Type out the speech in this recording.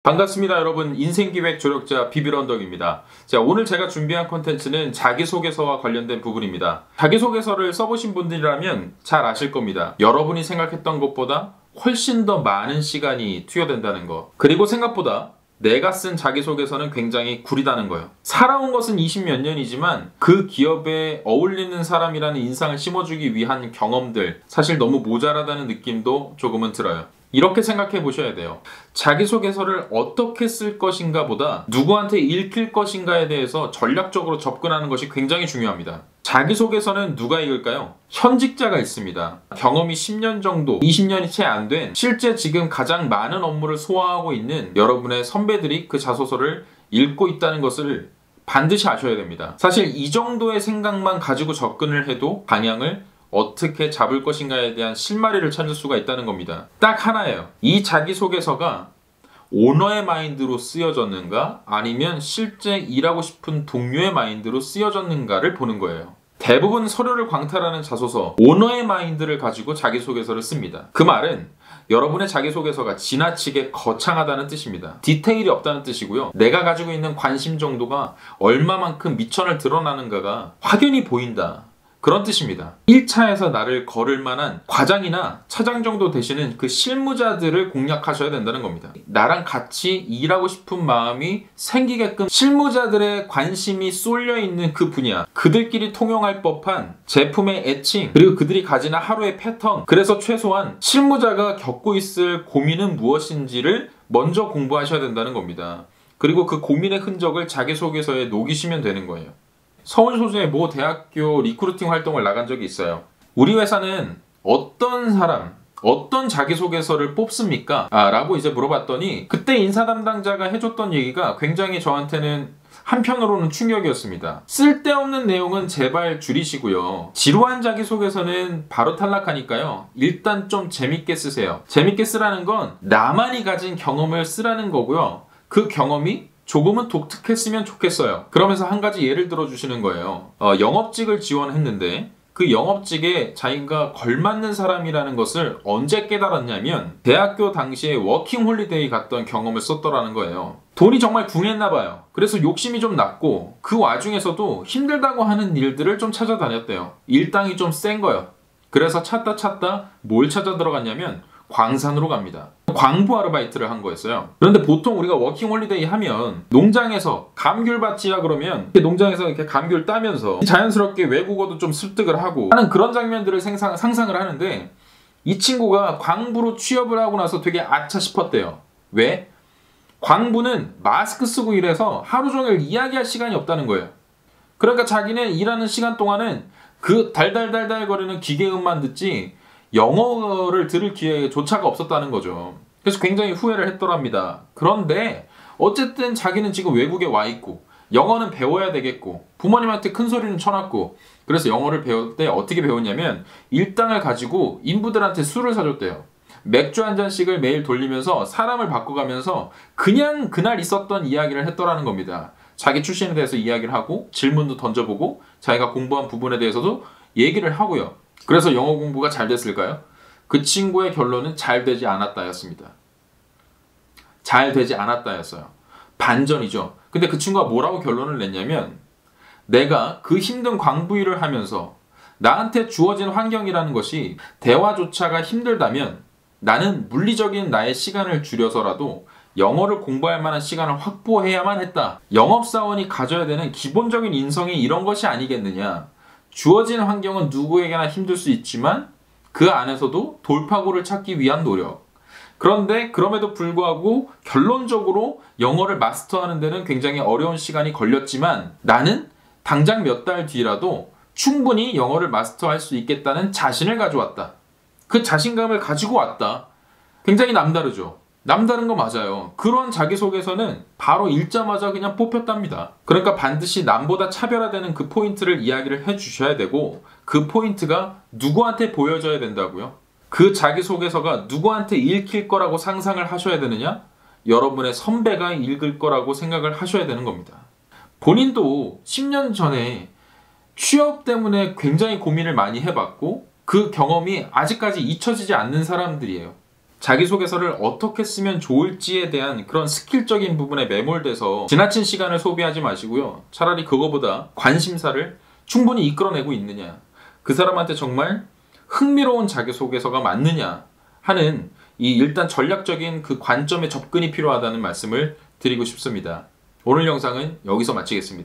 반갑습니다, 여러분. 인생기획 조력자 비비런덕입니다. 자, 오늘 제가 준비한 콘텐츠는 자기소개서와 관련된 부분입니다. 자기소개서를 써보신 분들이라면 잘 아실 겁니다. 여러분이 생각했던 것보다 훨씬 더 많은 시간이 투여된다는 거. 그리고 생각보다 내가 쓴 자기소개서는 굉장히 구리다는 거예요. 살아온 것은 20몇 년이지만 그 기업에 어울리는 사람이라는 인상을 심어주기 위한 경험들, 사실 너무 모자라다는 느낌도 조금은 들어요. 이렇게 생각해 보셔야 돼요. 자기소개서를 어떻게 쓸 것인가 보다 누구한테 읽힐 것인가에 대해서 전략적으로 접근하는 것이 굉장히 중요합니다. 자기소개서는 누가 읽을까요? 현직자가 있습니다. 경험이 10년 정도, 20년이 채 안 된, 실제 지금 가장 많은 업무를 소화하고 있는 여러분의 선배들이 그 자소서를 읽고 있다는 것을 반드시 아셔야 됩니다. 사실 이 정도의 생각만 가지고 접근을 해도 방향을 어떻게 잡을 것인가에 대한 실마리를 찾을 수가 있다는 겁니다. 딱 하나예요. 이 자기소개서가 오너의 마인드로 쓰여졌는가, 아니면 실제 일하고 싶은 동료의 마인드로 쓰여졌는가를 보는 거예요. 대부분 서류를 광탈하는 자소서, 오너의 마인드를 가지고 자기소개서를 씁니다. 그 말은 여러분의 자기소개서가 지나치게 거창하다는 뜻입니다. 디테일이 없다는 뜻이고요. 내가 가지고 있는 관심 정도가 얼마만큼 미천을 드러나는가가 확연히 보인다, 그런 뜻입니다. 1차에서 나를 거를 만한 과장이나 차장 정도 되시는 그 실무자들을 공략하셔야 된다는 겁니다. 나랑 같이 일하고 싶은 마음이 생기게끔 실무자들의 관심이 쏠려 있는 그 분야, 그들끼리 통용할 법한 제품의 애칭, 그리고 그들이 가지는 하루의 패턴, 그래서 최소한 실무자가 겪고 있을 고민은 무엇인지를 먼저 공부하셔야 된다는 겁니다. 그리고 그 고민의 흔적을 자기소개서에 녹이시면 되는 거예요. 서울 소재의 모 대학교 리크루팅 활동을 나간 적이 있어요. 우리 회사는 어떤 사람, 어떤 자기소개서를 뽑습니까? 라고 이제 물어봤더니 그때 인사 담당자가 해줬던 얘기가 굉장히 저한테는 한편으로는 충격이었습니다. 쓸데없는 내용은 제발 줄이시고요. 지루한 자기소개서는 바로 탈락하니까요. 일단 좀 재밌게 쓰세요. 재밌게 쓰라는 건 나만이 가진 경험을 쓰라는 거고요. 그 경험이 조금은 독특했으면 좋겠어요. 그러면서 한 가지 예를 들어주시는 거예요. 영업직을 지원했는데 그 영업직에 자기가 걸맞는 사람이라는 것을 언제 깨달았냐면 대학교 당시에 워킹홀리데이 갔던 경험을 썼더라는 거예요. 돈이 정말 궁했나 봐요. 그래서 욕심이 좀 났고 그 와중에서도 힘들다고 하는 일들을 좀 찾아다녔대요. 일당이 좀 센 거예요. 그래서 찾다 뭘 찾아 들어갔냐면 광산으로 갑니다. 광부 아르바이트를 한 거였어요. 그런데 보통 우리가 워킹홀리데이 하면 농장에서 감귤 밭이야 그러면 농장에서 이렇게 감귤 따면서 자연스럽게 외국어도 좀 습득을 하고 하는 그런 장면들을 상상을 하는데, 이 친구가 광부로 취업을 하고 나서 되게 아차 싶었대요. 왜? 광부는 마스크 쓰고 일해서 하루 종일 이야기할 시간이 없다는 거예요. 그러니까 자기는 일하는 시간 동안은 그 달달달달 거리는 기계음만 듣지 영어를 들을 기회조차가 없었다는 거죠. 그래서 굉장히 후회를 했더랍니다. 그런데 어쨌든 자기는 지금 외국에 와 있고 영어는 배워야 되겠고 부모님한테 큰 소리는 쳐놨고, 그래서 영어를 배울 때 어떻게 배웠냐면 일당을 가지고 인부들한테 술을 사줬대요. 맥주 한 잔씩을 매일 돌리면서 사람을 바꿔가면서 그냥 그날 있었던 이야기를 했더라는 겁니다. 자기 출신에 대해서 이야기를 하고 질문도 던져보고 자기가 공부한 부분에 대해서도 얘기를 하고요. 그래서 영어 공부가 잘 됐을까요? 그 친구의 결론은 잘 되지 않았다였습니다. 잘 되지 않았다였어요. 반전이죠. 근데 그 친구가 뭐라고 결론을 냈냐면, 내가 그 힘든 광부 일을 하면서 나한테 주어진 환경이라는 것이 대화조차가 힘들다면 나는 물리적인 나의 시간을 줄여서라도 영어를 공부할 만한 시간을 확보해야만 했다. 영업사원이 가져야 되는 기본적인 인성이 이런 것이 아니겠느냐. 주어진 환경은 누구에게나 힘들 수 있지만 그 안에서도 돌파구를 찾기 위한 노력. 그런데 그럼에도 불구하고 결론적으로 영어를 마스터하는 데는 굉장히 어려운 시간이 걸렸지만 나는 당장 몇 달 뒤라도 충분히 영어를 마스터할 수 있겠다는 자신을 가져왔다. 그 자신감을 가지고 왔다. 굉장히 남다르죠. 남다른 거 맞아요. 그런 자기소개서는 바로 읽자마자 그냥 뽑혔답니다. 그러니까 반드시 남보다 차별화되는 그 포인트를 이야기를 해주셔야 되고, 그 포인트가 누구한테 보여져야 된다고요? 그 자기소개서가 누구한테 읽힐 거라고 상상을 하셔야 되느냐? 여러분의 선배가 읽을 거라고 생각을 하셔야 되는 겁니다. 본인도 10년 전에 취업 때문에 굉장히 고민을 많이 해봤고 그 경험이 아직까지 잊혀지지 않는 사람들이에요. 자기소개서를 어떻게 쓰면 좋을지에 대한 그런 스킬적인 부분에 매몰돼서 지나친 시간을 소비하지 마시고요. 차라리 그거보다 관심사를 충분히 이끌어내고 있느냐, 그 사람한테 정말 흥미로운 자기소개서가 맞느냐 하는 이 일단 전략적인 그 관점의 접근이 필요하다는 말씀을 드리고 싶습니다. 오늘 영상은 여기서 마치겠습니다.